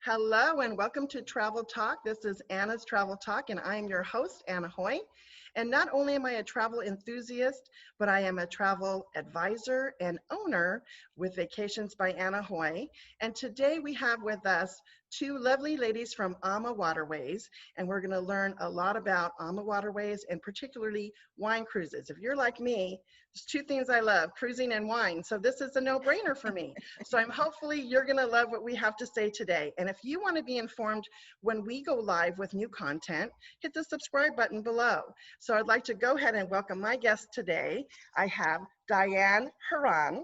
Hello and welcome to Travel Talk. This is Anna's Travel Talk and I am your host, Anna Hoy. And not only am I a travel enthusiast, but I am a travel advisor and owner with Vacations by Anna Hoy. And today we have with us two lovely ladies from AMA Waterways, and we're going to learn a lot about AMA Waterways and particularly wine cruises. If you're like me, there's two things I love, cruising and wine. So this is a no-brainer for me. So hopefully you're going to love what we have to say today. And if you want to be informed when we go live with new content, hit the subscribe button below. So I'd like to go ahead and welcome my guests today. I have Diane Huran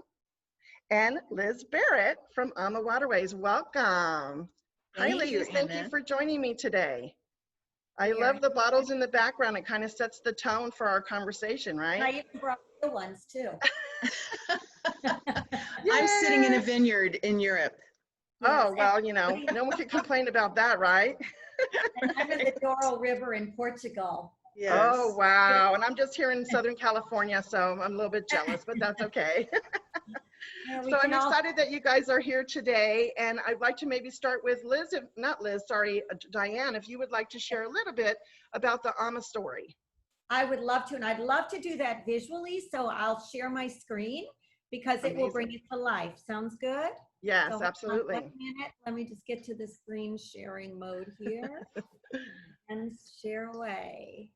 and Liz Barrett from AMA Waterways. Welcome. Hi, ladies. Thank you for joining me today. I love the bottles in the background. It kind of sets the tone for our conversation, right? I even brought the ones too. I'm sitting in a vineyard in Europe. Oh, well, you know, no one can complain about that, right? And I'm in the Douro River in Portugal. Yes. Oh, wow. And I'm just here in Southern California, so I'm a little bit jealous, but that's okay. So I'm excited that you guys are here today, and I'd like to maybe start with Liz, Diane, if you would like to share a little bit about the AMA story. I would love to, and I'd love to do that visually, so I'll share my screen because it will bring it to life. Sounds good? Yes, so absolutely. 1 minute. Let me just get to the screen sharing mode here and share away.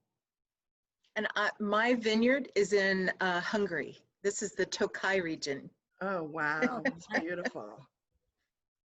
And my vineyard is in Hungary. This is the Tokai region. Oh, wow. It's beautiful.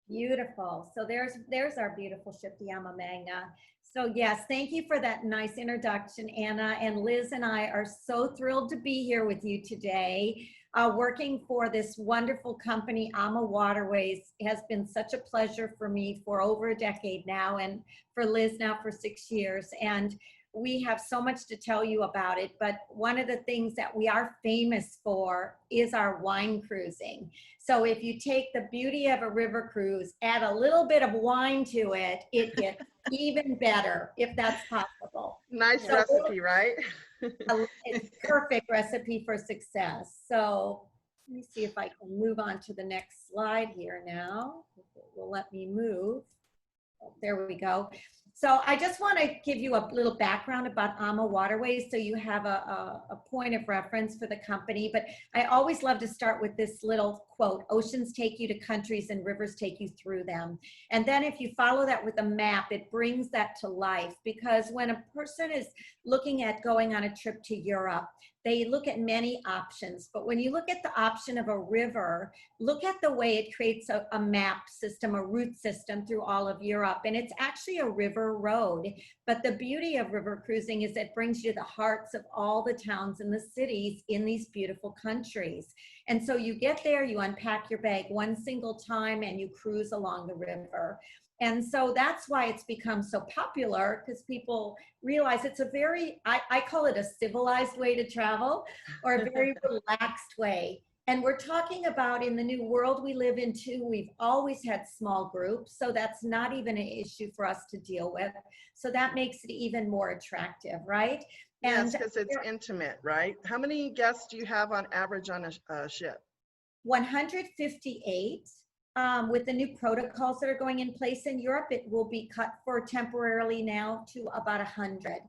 Beautiful. So there's our beautiful ship, the AMA Magna. So yes, thank you for that nice introduction, Anna. And Liz and I are so thrilled to be here with you today. Working for this wonderful company, AMA Waterways, has been such a pleasure for me for over a decade now, and for Liz now for 6 years. And we have so much to tell you about it, but one of the things that we are famous for is our wine cruising. So if you take the beauty of a river cruise, add a little bit of wine to it, it gets even better, if that's possible. Nice recipe, right? It's a perfect recipe for success. So let me see if I can move on to the next slide here now. If it will let me move. Oh, there we go. So I just want to give you a little background about AMA Waterways so you have a point of reference for the company. But I always love to start with this little quote, oceans take you to countries and rivers take you through them. And then if you follow that with a map, it brings that to life, because when a person is looking at going on a trip to Europe, they look at many options. But when you look at the option of a river, look at the way it creates a map system, a route system through all of Europe. And it's actually a river road. But the beauty of river cruising is it brings you to the hearts of all the towns and the cities in these beautiful countries. And so you get there, you unpack your bag one single time, and you cruise along the river. And so that's why it's become so popular, because people realize it's a very, I call it a civilized way to travel, or a very relaxed way. And we're talking about, in the new world we live in too, we've always had small groups, so that's not even an issue for us to deal with. So that makes it even more attractive, right? Yes, because it's intimate, right? How many guests do you have on average on a ship? 158. With the new protocols that are going in place in Europe, it will be cut for temporarily now to about 100,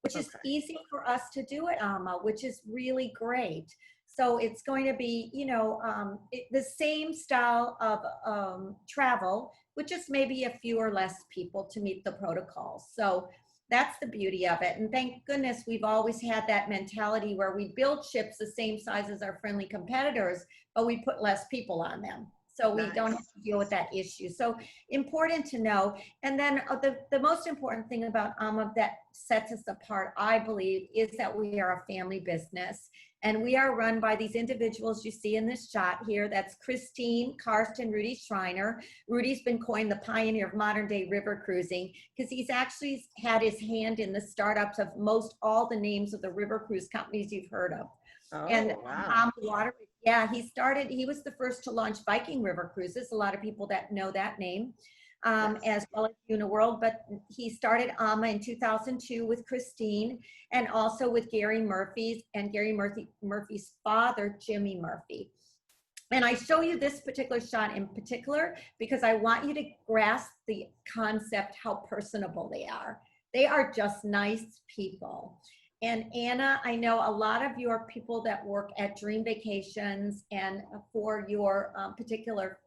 which is easy for us to do at AMA, which is really great. So it's going to be, you know, the same style of travel, with just maybe a few or less people to meet the protocols. So that's the beauty of it. And thank goodness we've always had that mentality where we build ships the same size as our friendly competitors, but we put less people on them. So we don't have to deal with that issue. So important to know. And then the most important thing about AMA that sets us apart, I believe, is that we are a family business. And we are run by these individuals you see in this shot here. That's Christine, Karsten, Rudy Schreiner. Rudy's been coined the pioneer of modern day river cruising, because he's actually had his hand in the startups of most all the names of the river cruise companies you've heard of. Oh, and wow. Waterways, yeah, he was the first to launch Viking River Cruises. A lot of people that know that name, as well as Uniworld, but he started AMA in 2002 with Christine, and also with Gary Murphy's father, Jimmy Murphy. And I show you this particular shot in particular because I want you to grasp the concept, how personable they are. They are just nice people. And Anna, I know a lot of your people that work at Dream Vacations and for your particular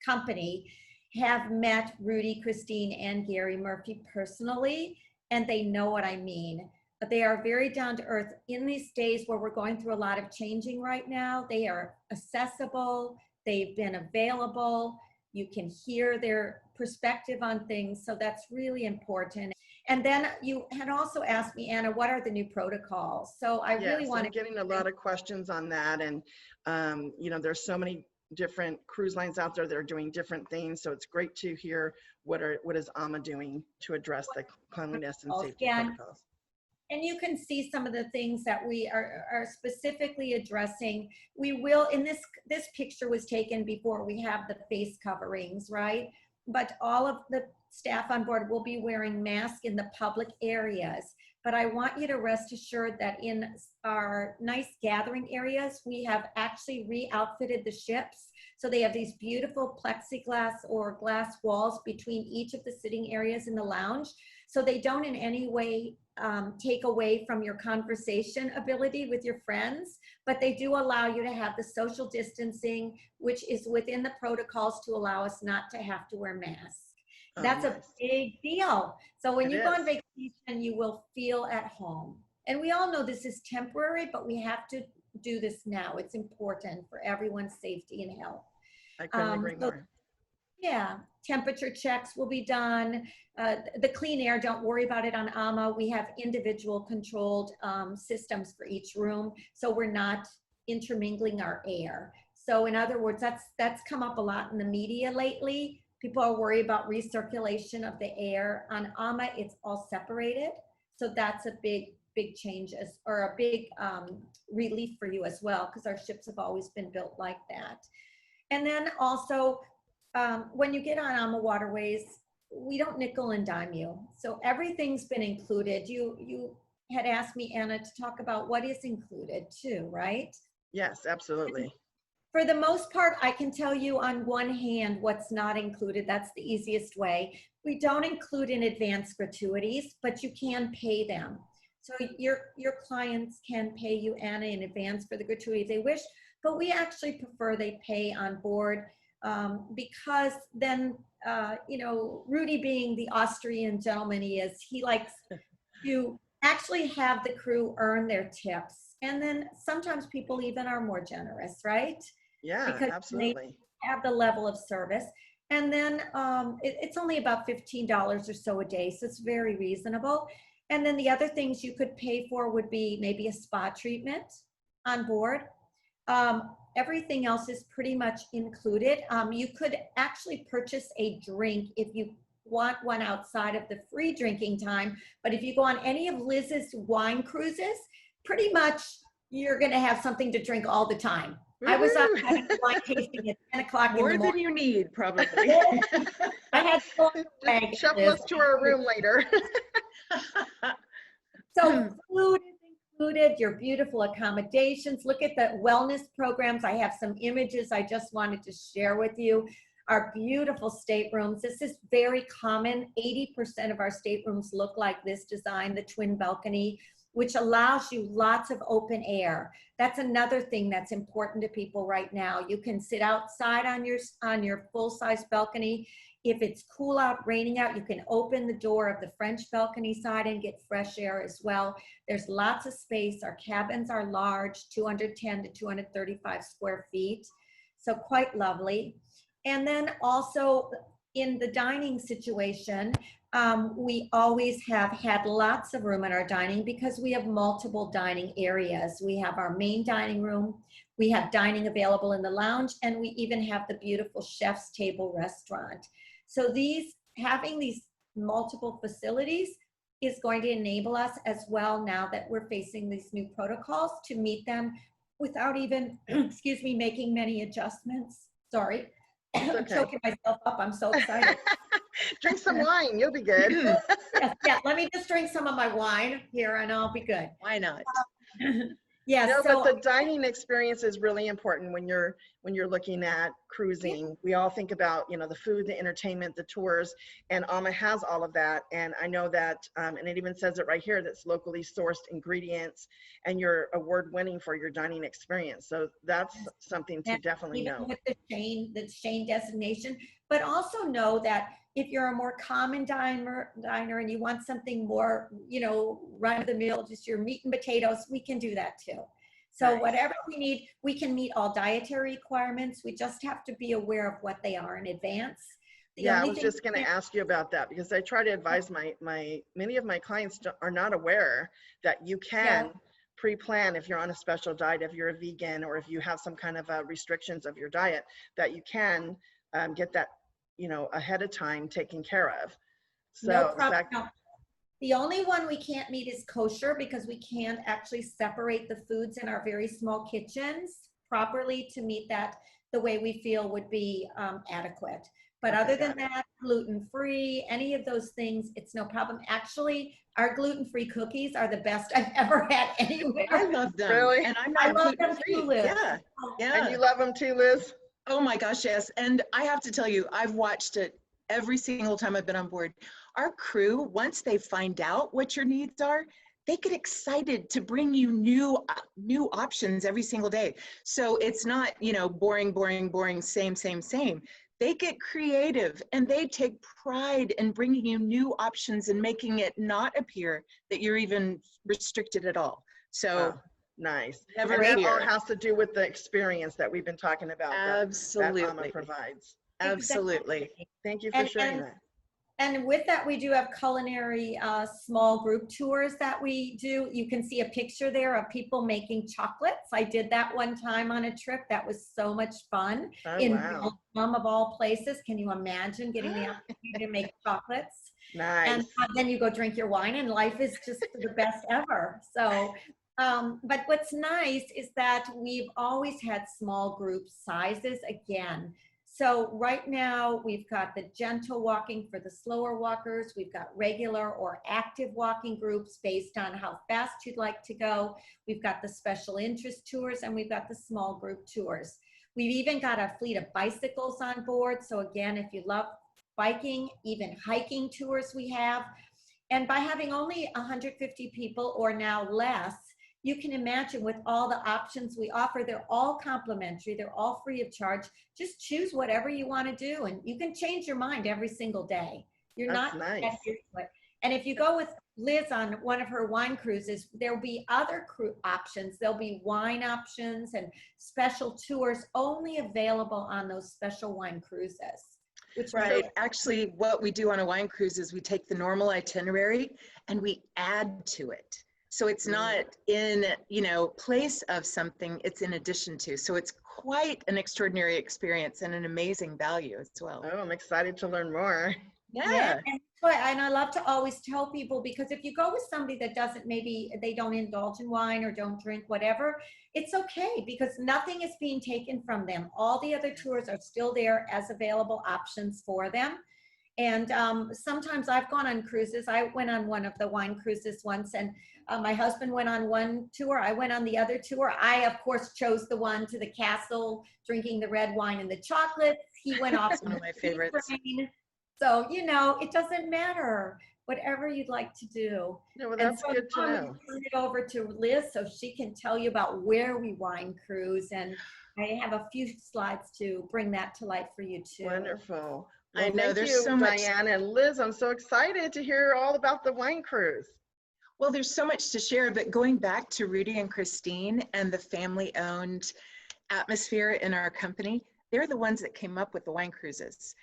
company have met Rudy, Christine, and Gary Murphy personally, and they know what I mean. But they are very down to earth in these days where we're going through a lot of changing right now. They are accessible. They've been available. You can hear their perspective on things. So that's really important. And then you had also asked me, Anna, what are the new protocols? So I really want to. I'm getting a lot of questions on that. And, you know, there's so many different cruise lines out there that are doing different things. So it's great to hear what is AMA doing to address the cleanliness and safety protocols. And you can see some of the things that we are specifically addressing. We will, in this picture was taken before we have the face coverings, right? But all of the staff on board will be wearing masks in the public areas. But I want you to rest assured that in our nice gathering areas, we have actually re-outfitted the ships. So they have these beautiful plexiglass or glass walls between each of the sitting areas in the lounge. So they don't in any way take away from your conversation ability with your friends, but they do allow you to have the social distancing, which is within the protocols to allow us not to have to wear masks. That's nice. A big deal. So when you go on vacation, you will feel at home. And we all know this is temporary, but we have to do this now. It's important for everyone's safety and health. I couldn't agree more. Yeah, temperature checks will be done. The clean air, don't worry about it on AMA. We have individual controlled systems for each room, so we're not intermingling our air. So in other words, that's come up a lot in the media lately. People are worried about recirculation of the air. On AMA, it's all separated. So that's a big change or a big relief for you as well, because our ships have always been built like that. And then also, when you get on AmaWaterways, we don't nickel and dime you. So everything's been included. You had asked me, Anna, to talk about what is included too, right? Yes, absolutely. For the most part, I can tell you on one hand what's not included. That's the easiest way. We don't include in advance gratuities, but you can pay them. So your clients can pay you, Anna, in advance for the gratuity if they wish, but we actually prefer they pay on board because then, you know, Rudy being the Austrian gentleman he is, he likes to actually have the crew earn their tips. And then sometimes people even are more generous, right? Yeah, because absolutely. They have the level of service. And then it's only about $15 or so a day, so it's very reasonable. And then the other things you could pay for would be maybe a spa treatment on board. Everything else is pretty much included. You could actually purchase a drink if you want one outside of the free drinking time. But if you go on any of Liz's wine cruises, pretty much you're going to have something to drink all the time. I was up having wine tasting at 10 o'clock in the morning. More than you need, probably. I had to go on Shuffle us to our room later. So food is included, your beautiful accommodations. Look at the wellness programs. I have some images I just wanted to share with you. Our beautiful staterooms. This is very common. 80% of our staterooms look like this design, the twin balcony, which allows you lots of open air. That's another thing that's important to people right now. You can sit outside on your full-size balcony. If it's cool out, raining out, you can open the door of the French balcony side and get fresh air as well. There's lots of space. Our cabins are large, 210 to 235 square feet. So quite lovely. And then also in the dining situation, we always have had lots of room in our dining because we have multiple dining areas. We have our main dining room, we have dining available in the lounge, and we even have the beautiful chef's table restaurant. So having these multiple facilities is going to enable us as well now that we're facing these new protocols to meet them without even, excuse me, making many adjustments. Sorry, I'm choking myself up, I'm so excited. Drink some wine, you'll be good. Yeah, let me just drink some of my wine here and I'll be good. Why not? Yeah, No, so but the dining experience is really important when you're looking at cruising. We all think about, you know, the food, the entertainment, the tours, and AMA has all of that. And I know that, and it even says it right here, that's locally sourced ingredients, and you're award winning for your dining experience. So that's something to and definitely even know. with the Shane designation, but also know that if you're a more common diner and you want something more, you know, run of the mill, just your meat and potatoes, we can do that too. So Nice. whatever we need, we can meet all dietary requirements. We just have to be aware of what they are in advance. Yeah, I was just going to ask you about that, because I try to advise many of my clients are not aware that you can pre-plan if you're on a special diet, if you're a vegan, or if you have some kind of restrictions of your diet, that you can get that, you know, ahead of time taken care of. So no problem. No. The only one we can't meet is kosher, because we can't actually separate the foods in our very small kitchens properly to meet that the way we feel would be adequate. But okay, other than that, gluten-free, any of those things, it's no problem. Actually, our gluten-free cookies are the best I've ever had anywhere. I love them. Really? And I'm I not love them gluten-free. too, Liz. Yeah. Yeah. And you love them too, Liz? Oh my gosh, yes. And I have to tell you, I've watched it every single time I've been on board. Our crew, once they find out what your needs are, they get excited to bring you new options every single day. So it's not, you know, boring, same. They get creative, and they take pride in bringing you new options and making it not appear that you're even restricted at all. So nice. Never And that all fear. has to do with the experience that we've been talking about that AMA Absolutely. provides. Absolutely. Thank you for sharing that. And with that, we do have culinary small group tours that we do. You can see a picture there of people making chocolates. I did that one time on a trip. That was so much fun. Oh, In wow. Belgium, of all places. Can you imagine getting the opportunity to make chocolates? Nice. And then you go drink your wine, and life is just the best ever. So, but what's nice is that we've always had small group sizes again. So right now we've got the gentle walking for the slower walkers. We've got regular or active walking groups based on how fast you'd like to go. We've got the special interest tours, and we've got the small group tours. We've even got a fleet of bicycles on board. So again, if you love biking, even hiking tours we have. And by having only 150 people or now less, you can imagine with all the options we offer, they're all complimentary, they're all free of charge. Just choose whatever you want to do, and you can change your mind every single day. You're That's not nice. And if you go with Liz on one of her wine cruises, there'll be other options. There'll be wine options and special tours only available on those special wine cruises. Right. Actually, what we do on a wine cruise is we take the normal itinerary and we add to it. So it's not in, you know, place of something, it's in addition to. So it's quite an extraordinary experience and an amazing value as well. Oh, I'm excited to learn more. Yeah. And I love to always tell people, because if you go with somebody that doesn't, maybe they don't indulge in wine or don't drink whatever, it's okay, because nothing is being taken from them. All the other tours are still there as available options for them. And sometimes I've gone on cruises. I went on one of the wine cruises once, and my husband went on one tour. I went on the other tour. I, of course, chose the one to the castle, drinking the red wine and the chocolate. He went off. One of my favorites. So, you know, it doesn't matter, whatever you'd like to do. No, well, that's good to know. Turn it over to Liz so she can tell you about where we wine cruise. And I have a few slides to bring that to light for you too. Wonderful. Well, I know thank there's you, so much. Diane and Liz. I'm so excited to hear all about the wine cruise. Well, there's so much to share, but going back to Rudy and Christine and the family-owned atmosphere in our company, they're the ones that came up with the wine cruises.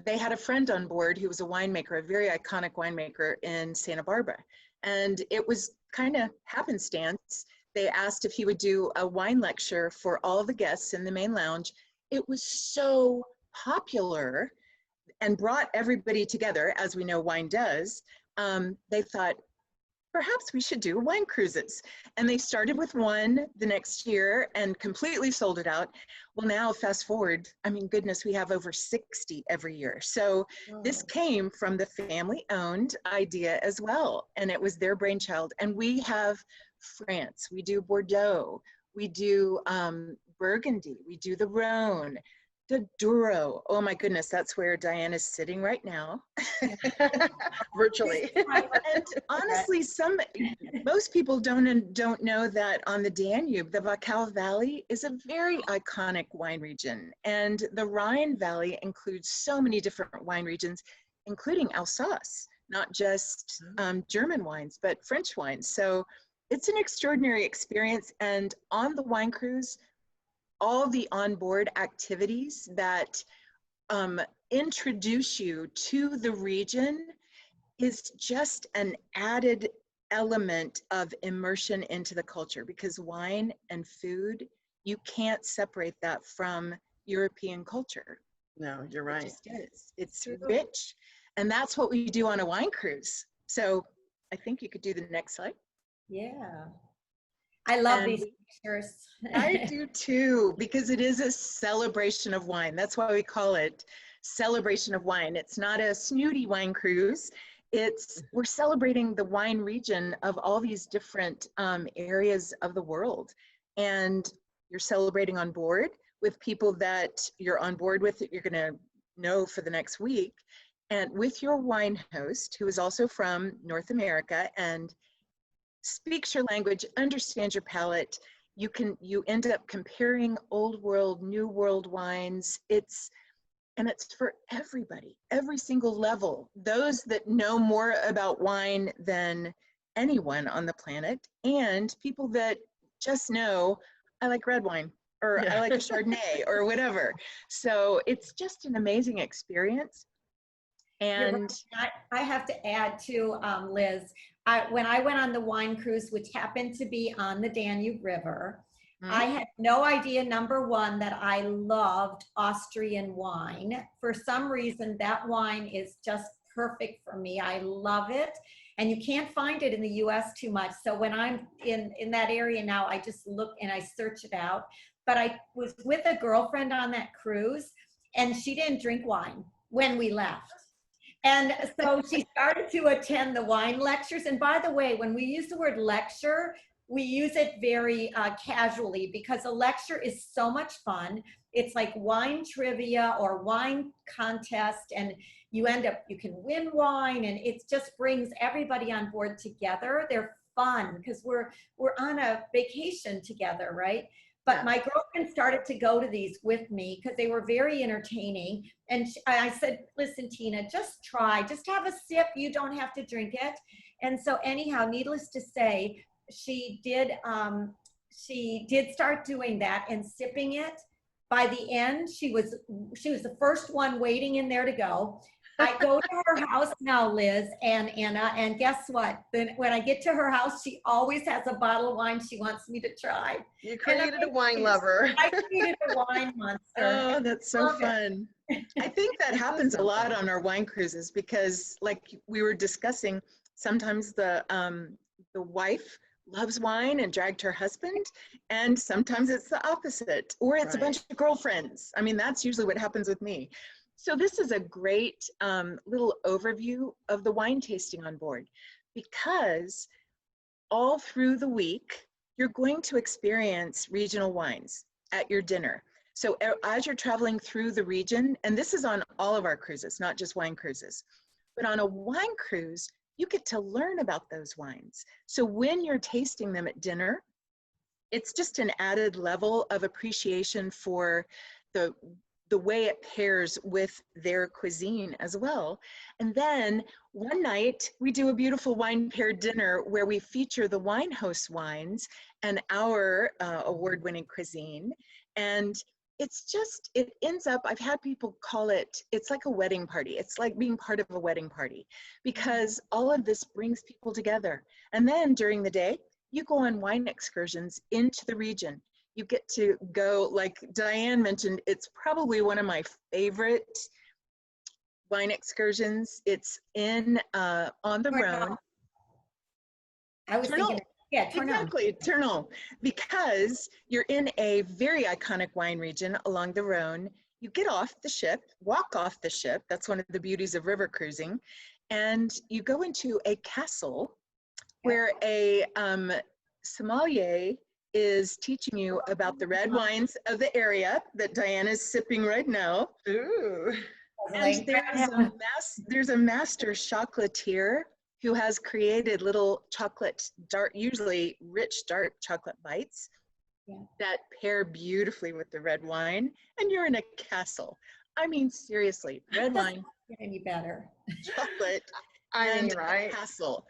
They had a friend on board who was a winemaker, a very iconic winemaker in Santa Barbara. And it was kind of happenstance. They asked if he would do a wine lecture for all the guests in the main lounge. It was so popular and brought everybody together, as we know wine does. They thought, perhaps we should do wine cruises. And they started with one the next year and completely sold it out. Well, now fast forward, I mean, goodness, we have over 60 every year. So this came from the family-owned idea as well. And it was their brainchild. And we have France, we do Bordeaux, we do Burgundy, we do the Rhone, the Douro. Oh my goodness, that's where Diane is sitting right now. Virtually. And honestly, most people don't know that on the Danube, the Wachau Valley is a very iconic wine region. And the Rhine Valley includes so many different wine regions, including Alsace, not just German wines, but French wines. So it's an extraordinary experience. And on the wine cruise, all the onboard activities that introduce you to the region is just an added element of immersion into the culture, because wine and food, you can't separate that from European culture. No, you're right. It just is. It's rich. And that's what we do on a wine cruise. So I think you could do the next slide. Yeah. I love these pictures. I do too, because it is a celebration of wine. That's why we call it Celebration of Wine. It's not a snooty wine cruise. We're celebrating the wine region of all these different areas of the world. And you're celebrating on board with people that you're on board with, that you're going to know for the next week, and with your wine host, who is also from North America and speaks your language, understands your palate. You end up comparing old world, new world wines. It's for everybody, every single level. Those that know more about wine than anyone on the planet, and people that just know, I like red wine, or I like a Chardonnay, or whatever. So it's just an amazing experience. And I have to add to Liz, when I went on the wine cruise, which happened to be on the Danube River, I had no idea, number one, that I loved Austrian wine. For some reason, that wine is just perfect for me. I love it. And you can't find it in the US too much. So when I'm in that area now, I just look and I search it out. But I was with a girlfriend on that cruise, and she didn't drink wine when we left. And so she started to attend the wine lectures. And by the way, when we use the word lecture, we use it very casually, because a lecture is so much fun. It's like wine trivia or wine contest, and you can win wine, and it just brings everybody on board together. They're fun because we're on a vacation together, right? But my girlfriend started to go to these with me because they were very entertaining. And I said, listen, Tina, just try, just have a sip. You don't have to drink it. And so anyhow, needless to say, she did start doing that and sipping it. By the end, she was the first one waiting in there to go. I go to her house now, Liz and Anna, and guess what? Then when I get to her house, she always has a bottle of wine she wants me to try. You created a wine lover. I created a wine monster. Oh, that's so fun. I think that happens a lot on our wine cruises, because like we were discussing, sometimes the wife loves wine and dragged her husband, and sometimes it's the opposite, or it's a bunch of girlfriends. I mean, that's usually what happens with me. So this is a great little overview of the wine tasting on board, because all through the week, you're going to experience regional wines at your dinner. So as you're traveling through the region, and this is on all of our cruises, not just wine cruises, but on a wine cruise, you get to learn about those wines. So when you're tasting them at dinner, it's just an added level of appreciation for the way it pairs with their cuisine as well. And then one night we do a beautiful wine paired dinner where we feature the wine host wines and our award-winning cuisine. And it ends up, I've had people call it, it's like a wedding party. It's like being part of a wedding party, because all of this brings people together. And then during the day, you go on wine excursions into the region. You get to go, like Diane mentioned, it's probably one of my favorite wine excursions. It's on the Rhone. I was thinking, exactly, Tournai, because you're in a very iconic wine region along the Rhone. You get off the ship, walk off the ship. That's one of the beauties of river cruising. And you go into a castle where a sommelier is teaching you about the red wines of the area that Diane is sipping right now. Ooh. And there's a master chocolatier who has created little chocolate, usually rich dark chocolate bites that pair beautifully with the red wine. And you're in a castle. I mean, seriously, red wine, Any better. chocolate, I mean, and right? a castle.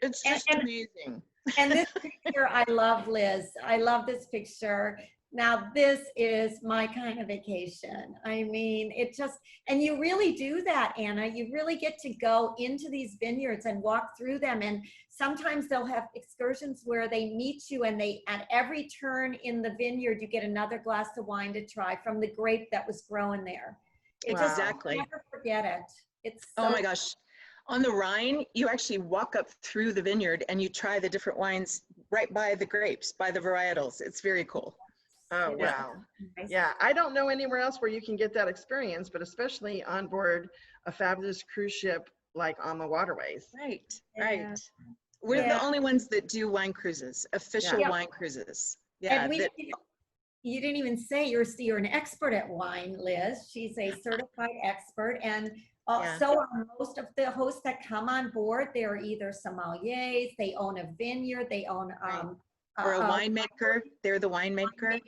It's just amazing. And this picture, I love, Liz. I love this picture. Now, this is my kind of vacation. I mean, it just, and you really do that, Anna. You really get to go into these vineyards and walk through them. And sometimes they'll have excursions where they meet you, and they, at every turn in the vineyard, you get another glass of wine to try from the grape that was growing there. Exactly. Never forget it. It's so oh my gosh. On the Rhine, you actually walk up through the vineyard and you try the different wines right by the grapes, by the varietals. It's very cool. Oh, wow. Yeah, I don't know anywhere else where you can get that experience, but especially on board a fabulous cruise ship like AmaWaterways. Right, Yeah. right. We're the only ones that do wine cruises, official wine cruises. Yeah. And you didn't even say you're an expert at wine, Liz. She's a certified expert. And so are most of the hosts that come on board, they're either sommeliers, they own a vineyard, they own or a winemaker. They're the winemaker.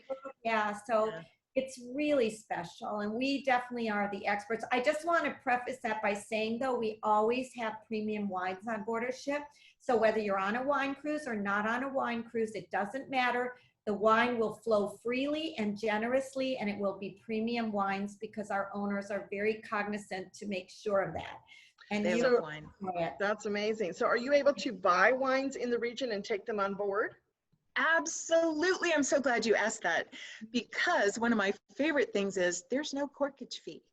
Yeah, so it's really special, and we definitely are the experts. I just want to preface that by saying, though, we always have premium wines on board our ship. So whether you're on a wine cruise or not on a wine cruise, it doesn't matter. The wine will flow freely and generously, and it will be premium wines because our owners are very cognizant to make sure of that. And they love wine. That's amazing. So are you able to buy wines in the region and take them on board? Absolutely. I'm so glad you asked that, because one of my favorite things is there's no corkage fee.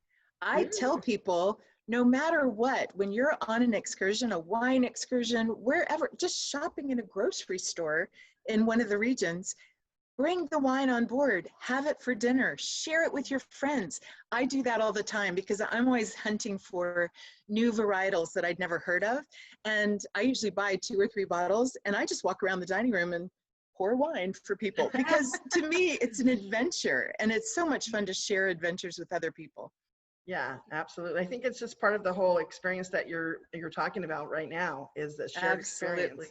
I tell people, no matter what, when you're on an excursion, a wine excursion, wherever, just shopping in a grocery store in one of the regions, bring the wine on board, have it for dinner, share it with your friends. I do that all the time because I'm always hunting for new varietals that I'd never heard of. And I usually buy 2 or 3 bottles, and I just walk around the dining room and pour wine for people, because to me, it's an adventure, and it's so much fun to share adventures with other people. Yeah, absolutely. I think it's just part of the whole experience that you're talking about right now, is the shared experience.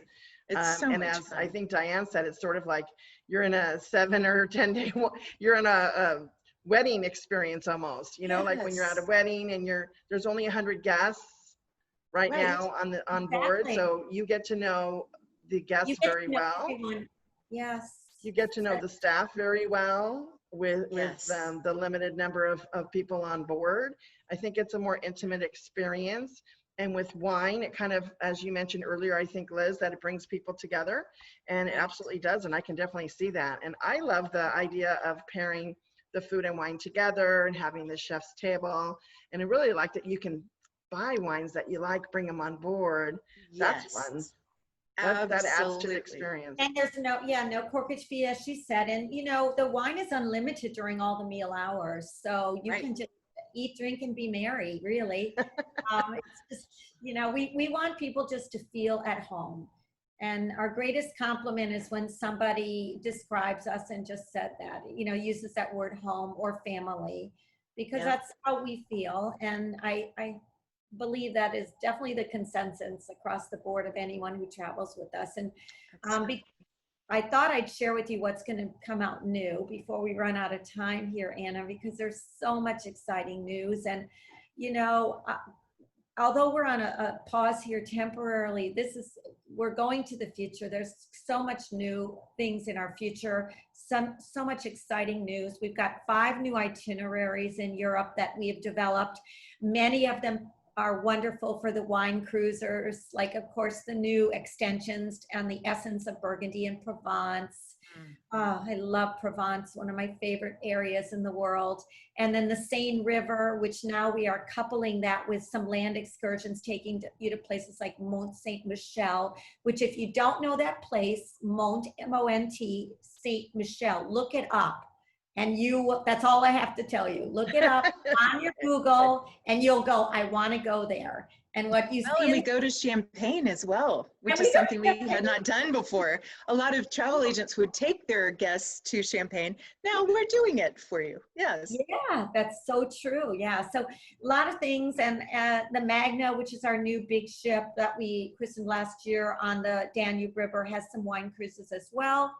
It's so and much as fun. I think Diane said, it's sort of like you're in a 7 or 10 day, you're in a wedding experience almost, you know, like when you're at a wedding and there's only 100 guests right now on board. So you get to know the guests very well. Yes. You get to know the staff very well with the limited number of people on board. I think it's a more intimate experience. And with wine, it kind of, as you mentioned earlier, I think, Liz, that it brings people together, and it absolutely does. And I can definitely see that. And I love the idea of pairing the food and wine together and having the chef's table. And I really like that you can buy wines that you like, bring them on board. That's fun. That adds to the experience. And there's no corkage fee, as she said. And, you know, the wine is unlimited during all the meal hours. So you can just eat, drink, and be merry, really. It's just, you know, we want people just to feel at home. And our greatest compliment is when somebody describes us and just said that, you know, uses that word home or family, because that's how we feel. And I believe that is definitely the consensus across the board of anyone who travels with us. And I thought I'd share with you what's going to come out new before we run out of time here, Anna, because there's so much exciting news. And, you know, although we're on a pause here temporarily, we're going to the future. There's so much new things in our future, so much exciting news. We've got 5 new itineraries in Europe that we have developed. Many of them are wonderful for the wine cruisers, like, of course, the new extensions and the essence of Burgundy and Provence. I love Provence, one of my favorite areas in the world. And then the Seine River, which now we are coupling that with some land excursions, taking you to places like Mont Saint-Michel, which, if you don't know that place, Mont, M-O-N-T, Saint-Michel, look it up. And that's all I have to tell you. Look it up on your Google and you'll go, I want to go there. And what you Well, see and in we go to Champagne as well, which And is we go to something we had not done before. A lot of travel agents would take their guests to Champagne. Now we're doing it for you. Yes. Yeah, that's so true. Yeah, so a lot of things, and the Magna, which is our new big ship that we christened last year on the Danube River, has some wine cruises as well.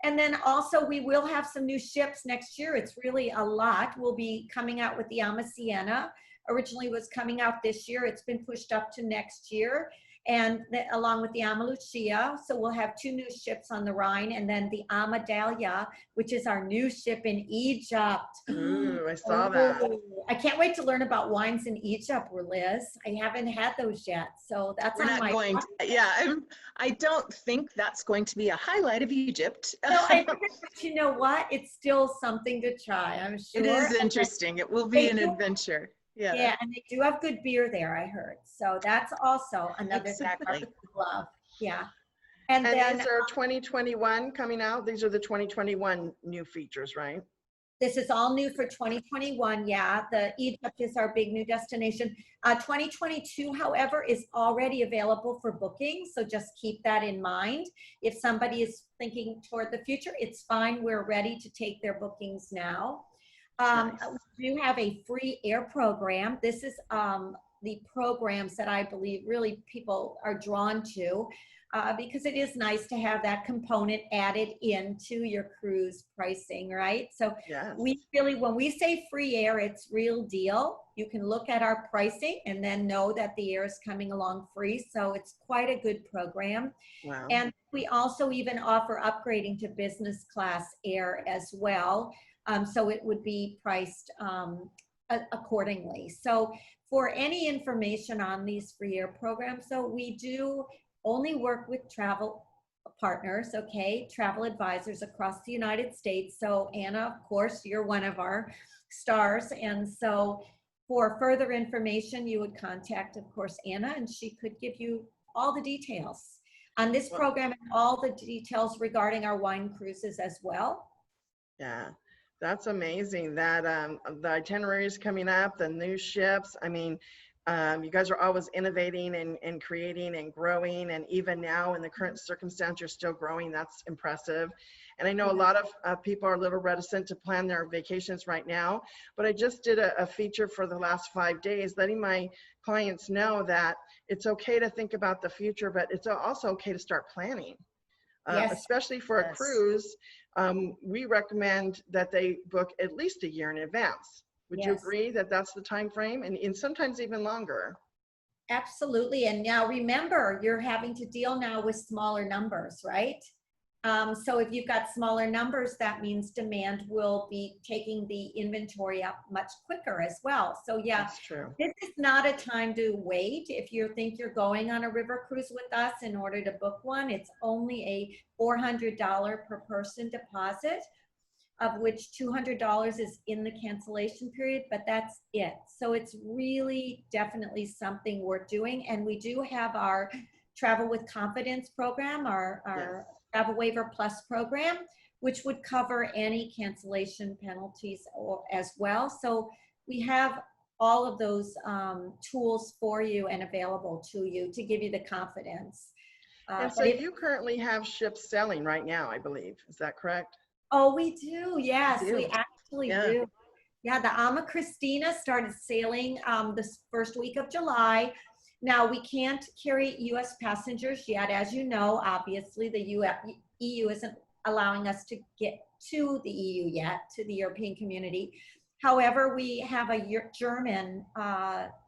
And then also we will have some new ships next year. It's really a lot. We'll be coming out with the AMA Sienna. Originally was coming out this year. It's been pushed up to next year. And along with the AMA Lucia. So we'll have 2 new ships on the Rhine, and then the AMA Dahlia, which is our new ship in Egypt. Ooh, I saw that. Oh, I can't wait to learn about wines in Egypt, Liz. I haven't had those yet. So that's We're on not my going to, yeah, I don't think that's going to be a highlight of Egypt. No, but you know what? It's still something to try, I'm sure. It is interesting. It will be an adventure. Yeah. Yeah, and they do have good beer there, I heard. So that's also another fact I Exactly. love. Yeah. And And then these are 2021 coming out. These are the 2021 new features, right? this is all new for 2021. Yeah, the Egypt is our big new destination. 2022, however, is already available for booking. So just keep that in mind. If somebody is thinking toward the future, it's fine. We're ready to take their bookings now. Nice. We do have a free air program. This is the programs that I believe really people are drawn to. Because it is nice to have that component added into your cruise pricing, right? So Yes. we really, when we say free air, it's real deal. You can look at our pricing and then know that the air is coming along free. So it's quite a good program. Wow. And we also even offer upgrading to business class air as well. So it would be priced accordingly. So for any information on these free air programs, so we do only work with travel partners, okay, travel advisors across the United States. So Anna, of course, you're one of our stars. And so for further information, you would contact, of course, Anna, and she could give you all the details on this program and all the details regarding our wine cruises as well. Yeah, that's amazing that the itinerary is coming up, the new ships. I mean, you guys are always innovating and creating and growing, and even now in the current circumstance, you're still growing. That's impressive. And I know a lot of people are a little reticent to plan their vacations right now, but I just did a feature for the last 5 days, letting my clients know that it's okay to think about the future, but it's also okay to start planning. Yes. Especially for a cruise, we recommend that they book at least a year in advance. Would you agree that that's the time frame, and sometimes even longer? Absolutely. And now remember, you're having to deal now with smaller numbers, right? So if you've got smaller numbers, that means demand will be taking the inventory up much quicker as well. So yeah, that's true. This is not a time to wait. If you think you're going on a river cruise with us in order to book one, it's only a $400 per person deposit, of which $200 is in the cancellation period, but that's it. So it's really definitely something worth doing. And we do have our Travel with Confidence program, our Travel Waiver Plus program, which would cover any cancellation penalties as well. So we have all of those tools for you and available to you to give you the confidence. And so you currently have ships selling right now, I believe. Is that correct? Oh, we do. Yes, You do. we actually do. Yeah, the AMA Christina started sailing this first week of July. Now, we can't carry U.S. passengers yet. As you know, obviously, the EU isn't allowing us to get to the EU yet, to the European community. However, we have a German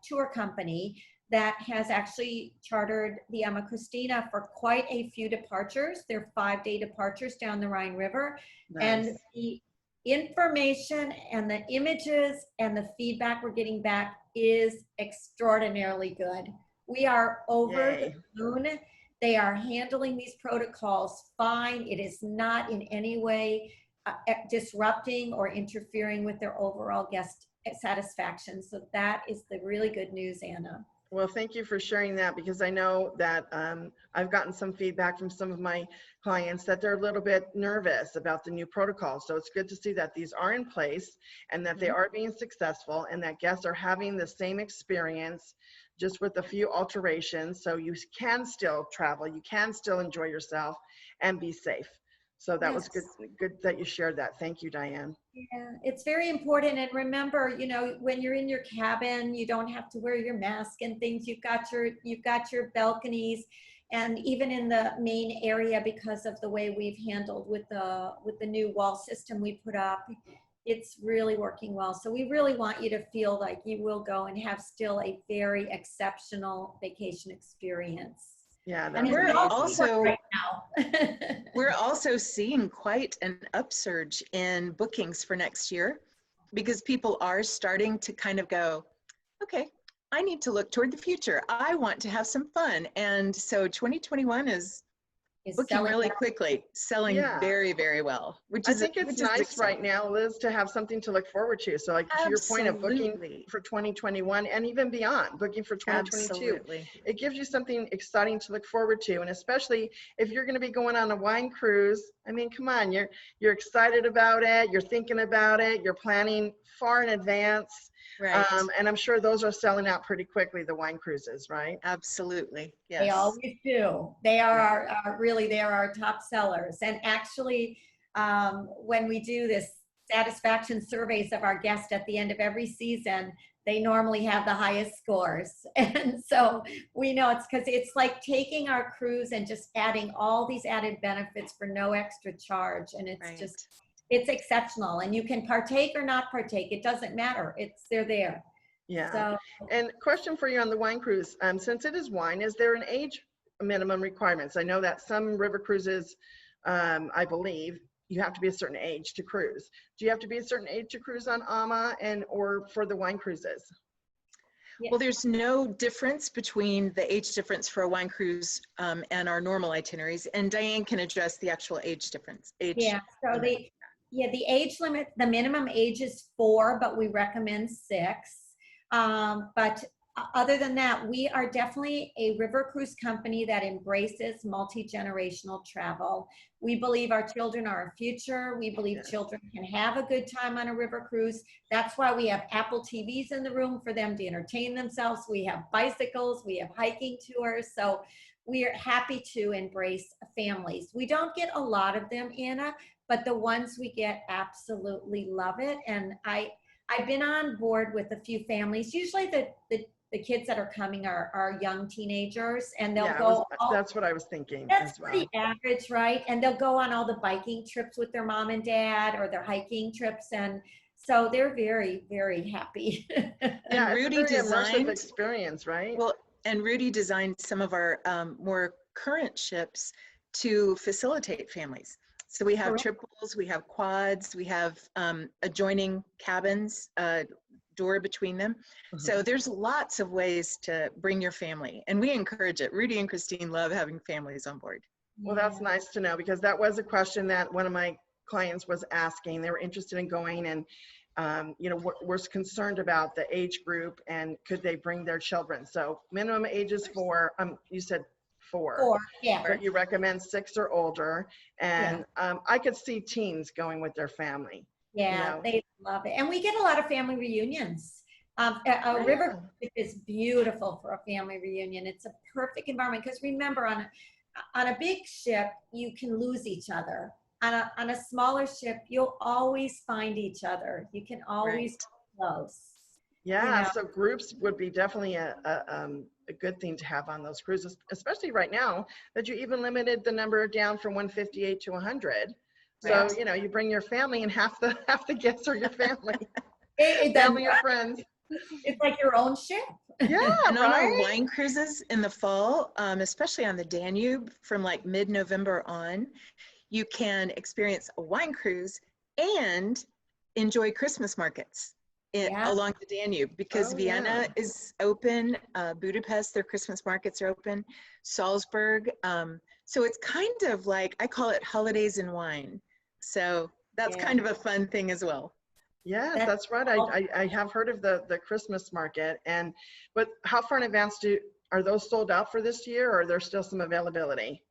tour company that has actually chartered the AMA Christina for quite a few departures. They're 5-day departures down the Rhine River. Nice. And the information and the images and the feedback we're getting back is extraordinarily good. We are over the moon. They are handling these protocols fine. It is not in any way disrupting or interfering with their overall guest satisfaction. So that is the really good news, Anna. Well, thank you for sharing that, because I know that I've gotten some feedback from some of my clients that they're a little bit nervous about the new protocol. So it's good to see that these are in place and that they are being successful, and that guests are having the same experience just with a few alterations. So you can still travel, you can still enjoy yourself and be safe. So that was Yes. good that you shared that. Thank you, Diane. Yeah, it's very important. And remember, when you're in your cabin, you don't have to wear your mask and things. You've got your balconies, and even in the main area, because of the way we've handled with the new wall system we put up, it's really working well. So we really want you to feel like you will go and have still a very exceptional vacation experience. Yeah, And that's we're amazing. also right now. we're also seeing quite an upsurge in bookings for next year, because people are starting to kind of go, okay, I need to look toward the future. I want to have some fun. And so 2021 is booking selling really out. quickly, selling Yeah. very, very well, I think it's nice exciting. right now, Liz, to have something to look forward to. So like to your point of booking Absolutely. for 2021 and even beyond, booking for 2022, Absolutely. it gives you something exciting to look forward to. And especially if you're going to be going on a wine cruise, I mean, come on, you're excited about it, you're thinking about it, you're planning far in advance. Right. And I'm sure those are selling out pretty quickly, the wine cruises, right? Absolutely. They Yes. always do. They are they are our top sellers. And actually, when we do this satisfaction surveys of our guests at the end of every season, they normally have the highest scores. And so we know it's because it's like taking our cruise and just adding all these added benefits for no extra charge. And it's Right. just, it's exceptional. And you can partake or not partake. It doesn't matter. They're there. Yeah. So, And question for you on the wine cruise, since it is wine, is there an age minimum requirements? I know that some river cruises, I believe, you have to be a certain age to cruise. Do you have to be a certain age to cruise on AMA or for the wine cruises? yeah. Well, there's no difference between the age difference for a wine cruise and our normal itineraries. And Diane can address the actual age difference. Yeah, so the age limit, the minimum age is 4, but we recommend 6. But other than that, we are definitely a river cruise company that embraces multi-generational travel. We believe our children are our future. We believe children can have a good time on a river cruise. That's why we have Apple TVs in the room for them to entertain themselves. We have bicycles, we have hiking tours. So we are happy to embrace families. We don't get a lot of them, Anna, but the ones we get absolutely love it. And I've been on board with a few families. Usually the kids that are coming are young teenagers, and they'll that's what I was thinking. That's pretty average, right? And they'll go on all the biking trips with their mom and dad, or their hiking trips, and so they're very, very happy. Yeah, Rudy it's a very immersive experience, right? Well, and Rudy designed some of our more current ships to facilitate families. So we have triples, we have quads, we have adjoining cabins, door between them. So there's lots of ways to bring your family, and we encourage it. Rudy and Christine love having families on board. Well, that's nice to know, because that was a question that one of my clients was asking. They were interested in going, and was concerned about the age group and could they bring their children. So minimum age is 4. You said 4. 4, yeah. But you recommend 6 or older, and I could see teens going with their family. Yeah, they love it. And we get a lot of family reunions. A river is beautiful for a family reunion. It's a perfect environment, because remember, on a big ship, you can lose each other. On a smaller ship, you'll always find each other. You can always be close. Yeah, so groups would be definitely a good thing to have on those cruises, especially right now that you even limited the number down from 158 to 100. So, you bring your family, and half the guests are your family. Family or friends. It's like your own ship. Yeah, and on our wine cruises in the fall, especially on the Danube, from like mid-November on, you can experience a wine cruise and enjoy Christmas markets along the Danube, because Vienna is open, Budapest, their Christmas markets are open, Salzburg. So it's kind of like, I call it holidays in wine. So that's kind of a fun thing as well. Yes, that's right. I have heard of the Christmas market. But how far in advance are those sold out for this year, or there's still some availability?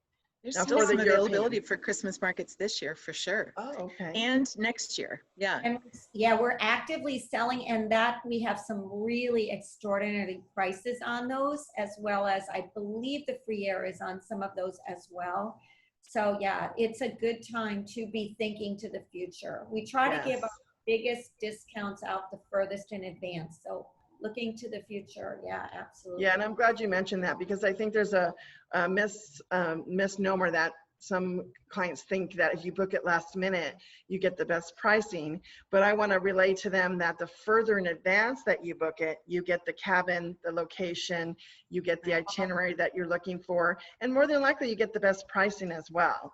There's Now still for the some availability European. for Christmas markets this year for sure. Oh, okay. And next year. Yeah. And yeah, we're actively selling, and that we have some really extraordinary prices on those, as well as I believe the free air is on some of those as well. So yeah, it's a good time to be thinking to the future. We try to give Yes. our biggest discounts out the furthest in advance. So looking to the future, yeah, absolutely. Yeah, and I'm glad you mentioned that, because I think there's a misnomer that some clients think that if you book it last minute, you get the best pricing. But I want to relay to them that the further in advance that you book it, you get the cabin, the location, you get the itinerary that you're looking for, and more than likely you get the best pricing as well.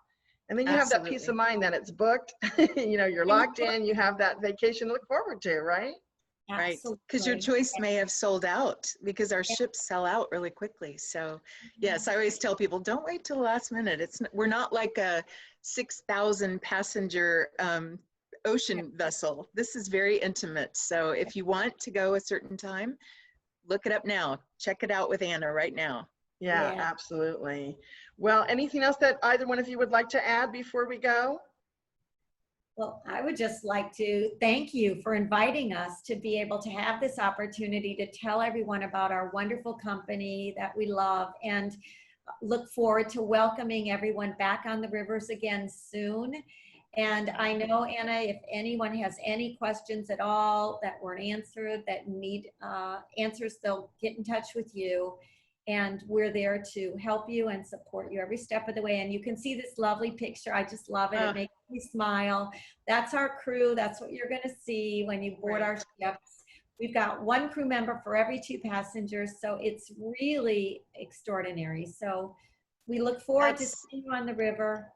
And then you have that peace of mind that it's booked, you know, you're locked in, you have that vacation to look forward to, right? Right, because your choice may have sold out, because our ships sell out really quickly. So yes, I always tell people, don't wait till the last minute. We're not like a 6,000 passenger ocean vessel. This is very intimate. So if you want to go a certain time, look it up now. Check it out with Anna right now. Yeah, absolutely. Well, anything else that either one of you would like to add before we go? Well, I would just like to thank you for inviting us to be able to have this opportunity to tell everyone about our wonderful company that we love, and look forward to welcoming everyone back on the rivers again soon. And I know, Anna, if anyone has any questions at all that weren't answered, that need answers, they'll get in touch with you. And we're there to help you and support you every step of the way. And you can see this lovely picture. I just love it. It makes me smile. That's our crew. That's what you're going to see when you board our ships. We've got one crew member for every 2 passengers. So it's really extraordinary. So we look forward to seeing you on the river.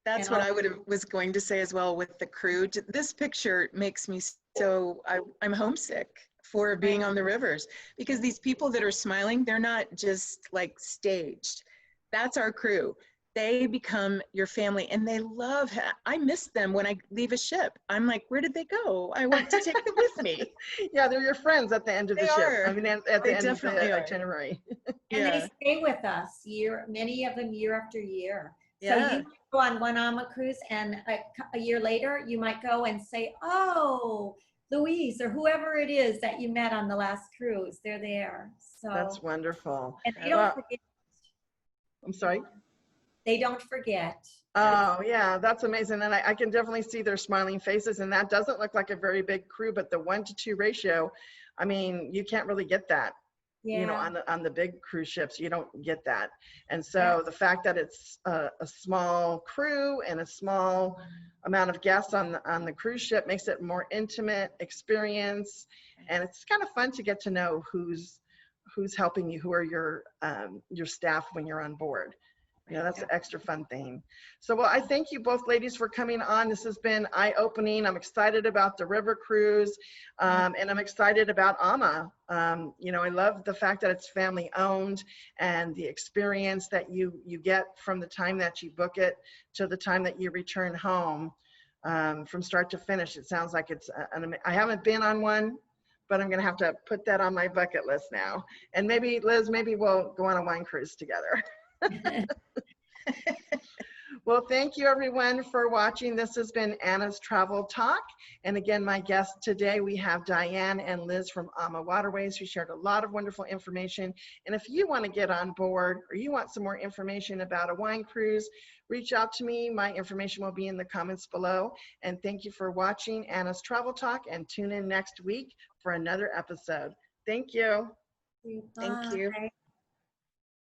That's what I was going to say as well with the crew. This picture makes me so, I'm homesick for being on the rivers, because these people that are smiling, they're not just like staged. That's our crew. They become your family, and they love, I miss them when I leave a ship. I'm like, where did they go? I want to take them with me. Yeah, they're your friends at the end of the ship. I mean, at the end of the itinerary. And they stay with us many of them year after year. So Yeah. you might go on one AMA cruise, and a year later, you might go and say, oh, Louise or whoever it is that you met on the last cruise, they're there. So that's wonderful. And they don't forget. I'm sorry? They don't forget. Oh, yeah, that's amazing. And I can definitely see their smiling faces, and that doesn't look like a very big crew, but the 1-to-2 ratio, I mean, you can't really get that. Yeah. You know, on the big cruise ships, you don't get that. And so the fact that it's a small crew and a small amount of guests on the cruise ship makes it more intimate experience. And it's kind of fun to get to know who's helping you, who are your staff when you're on board. You know, that's an extra fun thing. So, well, I thank you both ladies for coming on. This has been eye-opening. I'm excited about the river cruise, and I'm excited about AMA. You know, I love the fact that it's family owned, and the experience that you get from the time that you book it to the time that you return home, from start to finish. It sounds like it's I haven't been on one, but I'm going to have to put that on my bucket list now. And maybe, Liz, maybe we'll go on a wine cruise together. Well, thank you everyone for watching. This has been Anna's Travel Talk. And again, my guests today, we have Diane and Liz from AMA Waterways, who shared a lot of wonderful information. And if you want to get on board, or you want some more information about a wine cruise, reach out to me. My information will be in the comments below. And thank you for watching Anna's Travel Talk, and tune in next week for another episode. Thank you. Thank you.